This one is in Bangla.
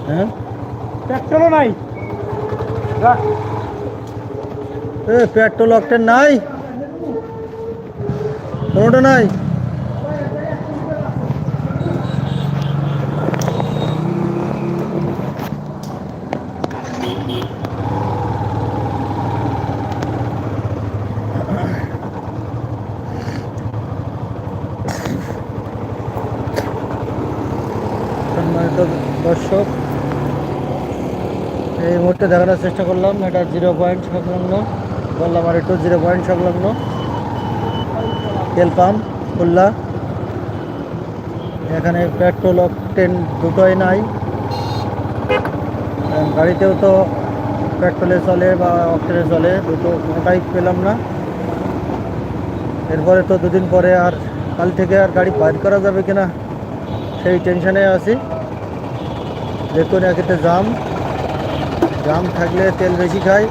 হ্যাঁ, পেট্রোলও নাই। পেট্রোল অকটেন নাই, কোনোটা নাই। সম্মানিত দর্শক, এই মুহূর্তে দেখানোর চেষ্টা করলাম এটা 0 পয়েন্ট সংলগ্ন, বললাম আর একটু 0 পয়েন্ট সংলগ্ন তেল পাম্প খুলনা। এখানে পেট্রোল অকটেন দুটোই নাই। গাড়িতেও তো পেট্রোলে চলে বা অকটেনে চলে, দুটো কোনোটাই পেলাম না। এরপরে তো দুদিন পরে আর কাল থেকে আর গাড়ি বাইর করা যাবে কিনা সেই টেনশনে আছি। দেখুন একেতে জাম, জাম থাকলে তেল বেশি খায়।